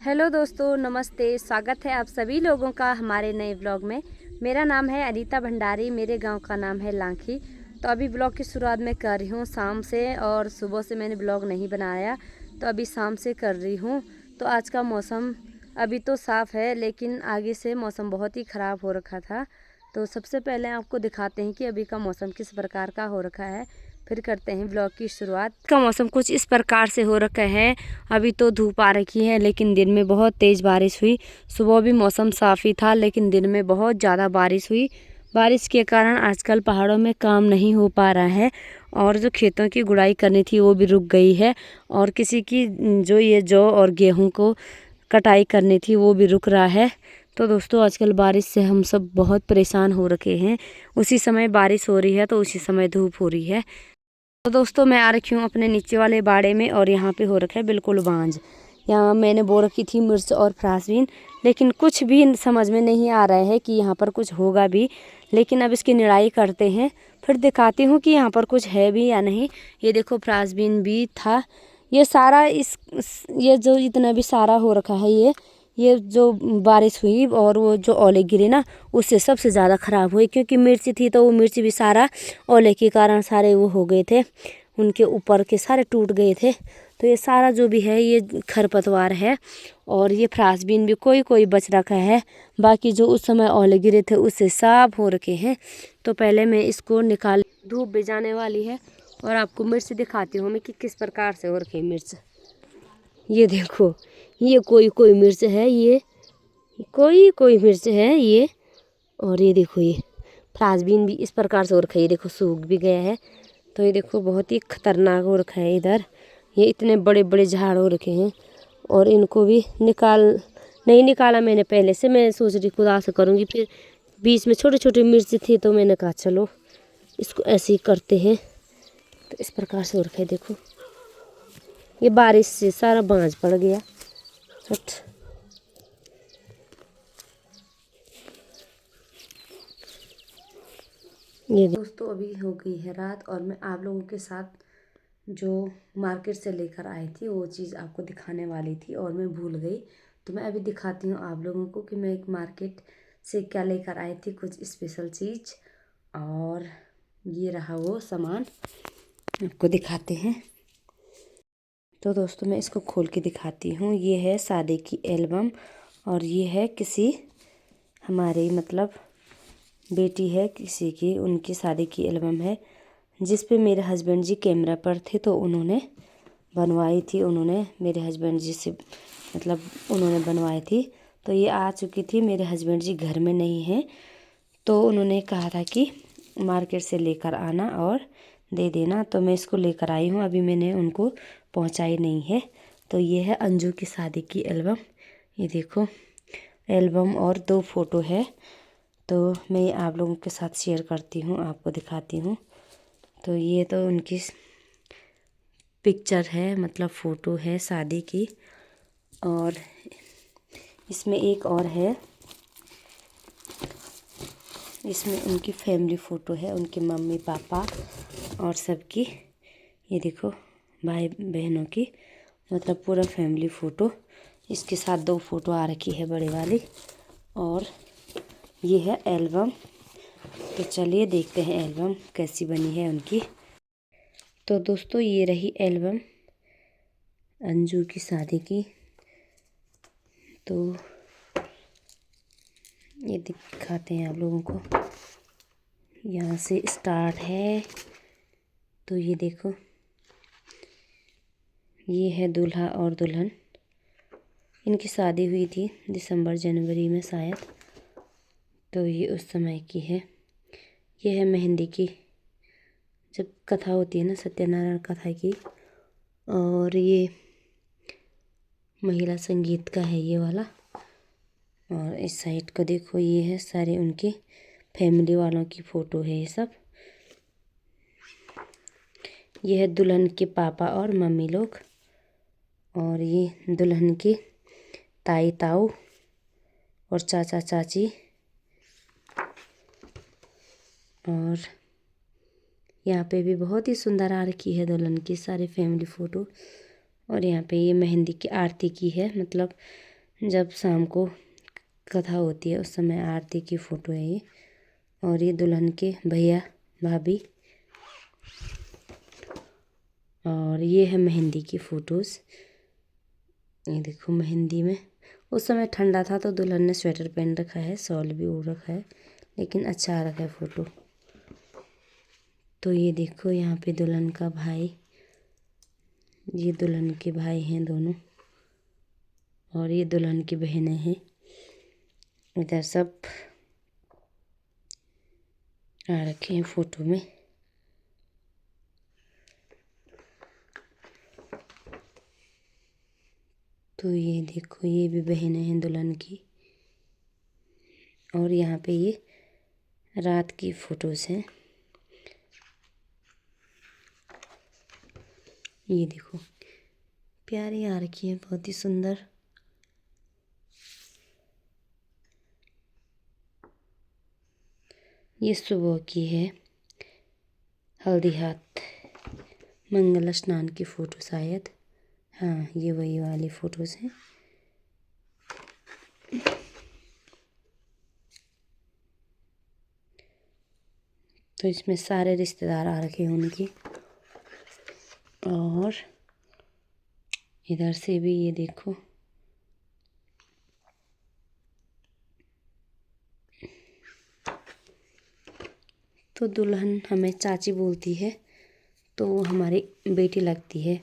Hello दोस्तों, नमस्ते। स्वागत है आप सभी लोगों का हमारे नए ब्लॉग में। मेरा नाम है अनीता भंडारी, मेरे गांव का नाम है लांखी। तो अभी ब्लॉग की शुरुआत मैं कर रही हूँ शाम से, और सुबह से मैंने ब्लॉग नहीं बनाया तो अभी शाम से कर रही हूँ। तो आज का मौसम अभी तो साफ़ है, लेकिन आगे से मौसम बहुत ही ख़राब हो रखा था। तो सबसे पहले आपको दिखाते हैं कि अभी का मौसम किस प्रकार का हो रखा है, फिर करते हैं ब्लॉग की शुरुआत। का मौसम कुछ इस प्रकार से हो रखा है। अभी तो धूप आ रखी है, लेकिन दिन में बहुत तेज़ बारिश हुई। सुबह भी मौसम साफ़ ही था, लेकिन दिन में बहुत ज़्यादा बारिश हुई। बारिश के कारण आजकल पहाड़ों में काम नहीं हो पा रहा है, और जो खेतों की गुड़ाई करनी थी वो भी रुक गई है, और किसी की जो ये जौ और गेहूं को कटाई करनी थी वो भी रुक रहा है। तो दोस्तों, आजकल बारिश से हम सब बहुत परेशान हो रखे हैं। उसी समय बारिश हो रही है तो उसी समय धूप हो रही है। तो दोस्तों, मैं आ रखी हूँ अपने नीचे वाले बाड़े में, और यहाँ पे हो रखा है बिल्कुल बांझ। यहाँ मैंने बो रखी थी मिर्च और फ्रांसबीन, लेकिन कुछ भी समझ में नहीं आ रहा है कि यहाँ पर कुछ होगा भी। लेकिन अब इसकी निराई करते हैं, फिर दिखाती हूँ कि यहाँ पर कुछ है भी या नहीं। ये देखो, फ्रांसबीन भी था। ये सारा ये जो इतना भी सारा हो रखा है, ये जो बारिश हुई और वो जो ओले गिरे ना, उससे सबसे ज़्यादा ख़राब हुई। क्योंकि मिर्च थी तो वो मिर्च भी सारा ओले के कारण सारे वो हो गए थे, उनके ऊपर के सारे टूट गए थे। तो ये सारा जो भी है ये खरपतवार है। और ये फ्रांसबीन भी कोई कोई बच रखा है, बाकी जो उस समय ओले गिरे थे उससे साफ हो रखे हैं। तो पहले मैं इसको निकाल, धूप भी जाने वाली है, और आपको मिर्च दिखाती हूँ मैं कि किस प्रकार से हो रखी है मिर्च। ये देखो, ये कोई कोई मिर्च है, ये कोई कोई मिर्च है ये। और ये देखो, ये फ्रांसबीन भी इस प्रकार से हो रखा है। ये देखो, सूख भी गया है। तो ये देखो, बहुत ही खतरनाक हो रखा है इधर। ये इतने बड़े बड़े झाड़ हो रखे हैं, और इनको भी नहीं निकाला मैंने पहले से। मैं सोच रही खुदा से करूँगी, फिर बीच में छोटे छोटे मिर्च थी तो मैंने कहा चलो इसको ऐसे ही करते हैं। तो इस प्रकार से हो रखा है। देखो, ये बारिश से सारा बांझ पड़ गया। हट। ये दोस्तों, अभी हो गई है रात, और मैं आप लोगों के साथ जो मार्केट से लेकर आई थी वो चीज़ आपको दिखाने वाली थी, और मैं भूल गई। तो मैं अभी दिखाती हूँ आप लोगों को कि मैं एक मार्केट से क्या लेकर आई थी, कुछ स्पेशल चीज़। और ये रहा वो सामान, आपको दिखाते हैं। तो दोस्तों, मैं इसको खोल के दिखाती हूँ। ये है शादी की एल्बम, और ये है किसी हमारे मतलब बेटी है किसी की, उनकी शादी की एल्बम है, जिस पे मेरे हस्बैंड जी कैमरा पर थे तो उन्होंने बनवाई थी। उन्होंने मेरे हस्बैंड जी से मतलब उन्होंने बनवाई थी। तो ये आ चुकी थी, मेरे हस्बैंड जी घर में नहीं हैं, तो उन्होंने कहा था कि मार्केट से लेकर आना और दे देना। तो मैं इसको लेकर आई हूँ, अभी मैंने उनको पहुँचाई नहीं है। तो ये है अंजू की शादी की एल्बम। ये देखो, एल्बम और 2 फ़ोटो है। तो मैं ये आप लोगों के साथ शेयर करती हूँ, आपको दिखाती हूँ। तो ये तो उनकी पिक्चर है, मतलब फ़ोटो है शादी की। और इसमें एक और है, इसमें उनकी फैमिली फ़ोटो है, उनके मम्मी पापा और सबकी। ये देखो, भाई बहनों की मतलब पूरा फैमिली फ़ोटो। इसके साथ 2 फ़ोटो आ रखी है बड़े वाली, और ये है एल्बम। तो चलिए देखते हैं एल्बम कैसी बनी है उनकी। तो दोस्तों, ये रही एल्बम अंजू की शादी की। तो ये दिखाते हैं आप लोगों को, यहाँ से स्टार्ट है। तो ये देखो, ये है दूल्हा और दुल्हन। इनकी शादी हुई थी दिसंबर जनवरी में शायद। तो ये उस समय की है। ये है मेहंदी की, जब कथा होती है ना, सत्यनारायण कथा की। और ये महिला संगीत का है ये वाला। और इस साइड को देखो, ये है सारे उनके फैमिली वालों की फ़ोटो है ये सब। ये है दुल्हन के पापा और मम्मी लोग, और ये दुल्हन की ताई ताऊ और चाचा चाची। और यहाँ पे भी बहुत ही सुंदर आ रखी है दुल्हन की सारी फैमिली फ़ोटो। और यहाँ पे ये मेहंदी की आरती की है, मतलब जब शाम को कथा होती है उस समय आरती की फ़ोटो है ये। और ये दुल्हन के भैया भाभी। और ये है मेहंदी की फ़ोटोज़। ये देखो मेहंदी में उस समय ठंडा था तो दुल्हन ने स्वेटर पहन रखा है, शॉल भी ओढ़ रखा है, लेकिन अच्छा आ रखा है फ़ोटो। तो ये देखो यहाँ पे दुल्हन का भाई, ये दुल्हन के भाई हैं दोनों, और ये दुल्हन की बहनें हैं। इधर सब आ रखे हैं फ़ोटो में। तो ये देखो ये भी बहनें हैं दुल्हन की। और यहाँ पे ये रात की फ़ोटोज़ हैं। ये देखो प्यारी आ रखी है, बहुत ही सुंदर। ये सुबह की है, हल्दी हाथ मंगल स्नान की फ़ोटो शायद। हाँ ये वही वाली फ़ोटोज़ हैं। तो इसमें सारे रिश्तेदार आ रखे हैं उनके। और इधर से भी ये देखो तो दुल्हन हमें चाची बोलती है, तो वो हमारी बेटी लगती है।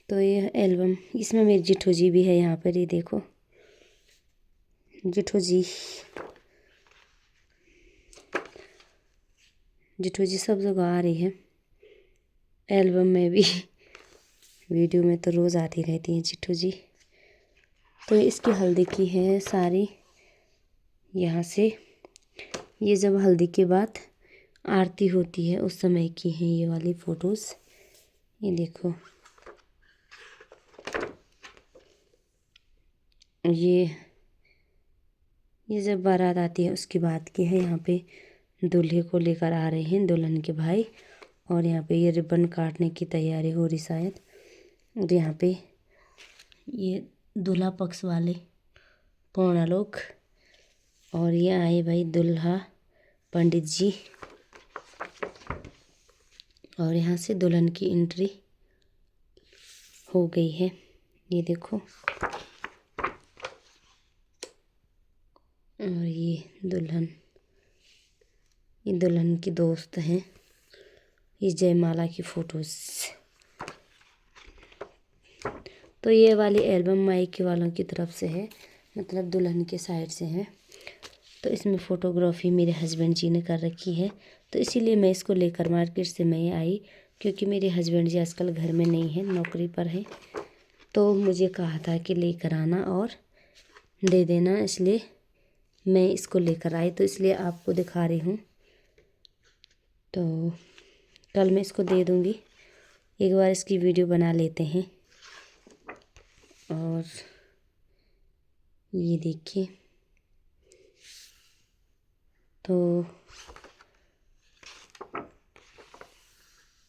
तो ये एल्बम, इसमें मेरी जिठू जी भी है यहाँ पर, ये देखो जिठू जी। जिठू जी सब जगह आ रही है, एल्बम में भी वीडियो में तो रोज़ आती रहती हैं जिठू जी। तो इसकी हल्दी की है सारी यहाँ से। ये जब हल्दी के बाद आरती होती है उस समय की हैं ये वाली फ़ोटोज़। ये देखो ये जब बारात आती है उसके बाद की है। यहाँ पे दूल्हे को लेकर आ रहे हैं दुल्हन के भाई, और यहाँ पे ये रिबन काटने की तैयारी हो रही शायद। और यहाँ पे ये दूल्हा पक्ष वाले पौना लोग, और ये आए भाई दुल्हा पंडित जी। और यहाँ से दुल्हन की एंट्री हो गई है। ये देखो, और ये दुल्हन की दोस्त हैं। ये जयमाला की फ़ोटोज़। तो ये वाली एल्बम मायके वालों की तरफ से है, मतलब दुल्हन के साइड से है। तो इसमें फ़ोटोग्राफी मेरे हस्बैंड जी ने कर रखी है, तो इसीलिए मैं इसको लेकर मार्केट से मैं आई, क्योंकि मेरे हस्बैंड जी आजकल घर में नहीं हैं, नौकरी पर हैं। तो मुझे कहा था कि लेकर आना और दे देना, इसलिए मैं इसको लेकर आई, तो इसलिए आपको दिखा रही हूँ। तो कल मैं इसको दे दूँगी, एक बार इसकी वीडियो बना लेते हैं। और ये देखिए, तो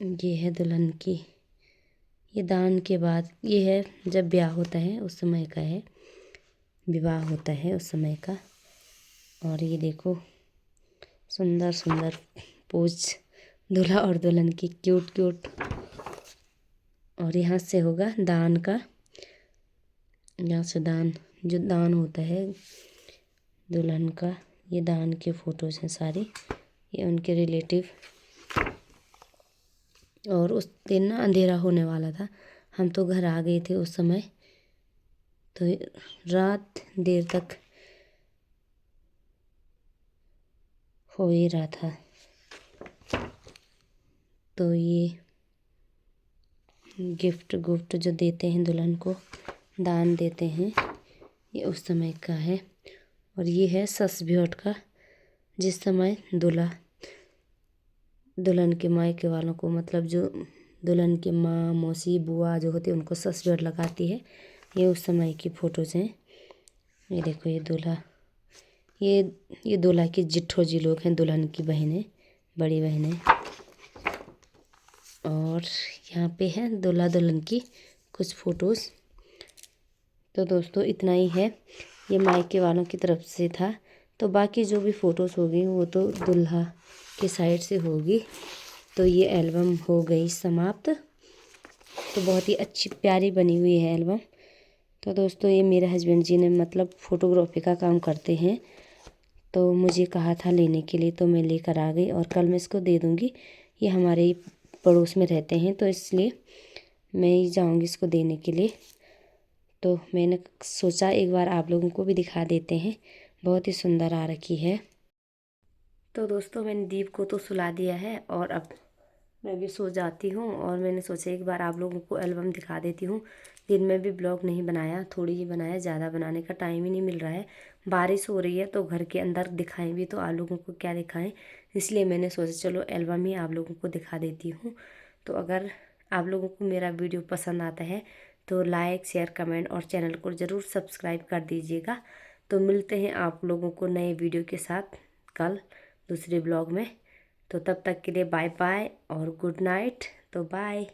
ये है दुल्हन की, ये दान के बाद, ये है जब ब्याह होता है उस समय का है, विवाह होता है उस समय का। और ये देखो सुंदर सुंदर पोज दूल्हा और दुल्हन की, क्यूट क्यूट। और यहाँ से होगा दान का, यहाँ से दान, जो दान होता है दुल्हन का, ये दान के फ़ोटोज़ हैं सारी, ये उनके रिलेटिव। और उस दिन ना अंधेरा होने वाला था, हम तो घर आ गए थे उस समय, तो रात देर तक हो ही रहा था। तो ये गिफ्ट जो देते हैं दुल्हन को, दान देते हैं, ये उस समय का है। और ये है सस ब्योट का, जिस समय दुल्हन के मायके वालों को, मतलब जो दुल्हन की माँ मौसी बुआ जो होती है उनको सस ब्योट लगाती है, ये उस समय की फ़ोटोज़ हैं। ये देखो ये दूल्हा, ये दूल्हा की जिठ्ठो जी लोग हैं, दुल्हन की बहनें, बड़ी बहनें। और यहाँ पे है दूल्हा दुल्हन की कुछ फ़ोटोज़। तो दोस्तों इतना ही है, ये मायके वालों की तरफ से था। तो बाकी जो भी फ़ोटोज़ होगी वो तो दूल्हा के साइड से होगी। तो ये एल्बम हो गई समाप्त। तो बहुत ही अच्छी प्यारी बनी हुई है एल्बम। तो दोस्तों ये मेरे हस्बैंड जी ने मतलब फ़ोटोग्राफी का काम करते हैं, तो मुझे कहा था लेने के लिए, तो मैं लेकर आ गई और कल मैं इसको दे दूँगी। ये हमारे ही पड़ोस में रहते हैं, तो इसलिए मैं ही जाऊँगी इसको देने के लिए। तो मैंने सोचा एक बार आप लोगों को भी दिखा देते हैं, बहुत ही सुंदर आ रखी है। तो दोस्तों मैंने दीप को तो सुला दिया है और अब मैं भी सो जाती हूँ। और मैंने सोचा एक बार आप लोगों को एल्बम दिखा देती हूँ। दिन में भी ब्लॉग नहीं बनाया, थोड़ी ही बनाया, ज़्यादा बनाने का टाइम ही नहीं मिल रहा है। बारिश हो रही है तो घर के अंदर दिखाएं भी तो आप लोगों को क्या दिखाएं, इसलिए मैंने सोचा चलो एल्बम ही आप लोगों को दिखा देती हूँ। तो अगर आप लोगों को मेरा वीडियो पसंद आता है तो लाइक, शेयर, कमेंट और चैनल को ज़रूर सब्सक्राइब कर दीजिएगा। तो मिलते हैं आप लोगों को नए वीडियो के साथ कल दूसरे ब्लॉग में। तो तब तक के लिए बाय बाय और गुड नाइट। तो बाय।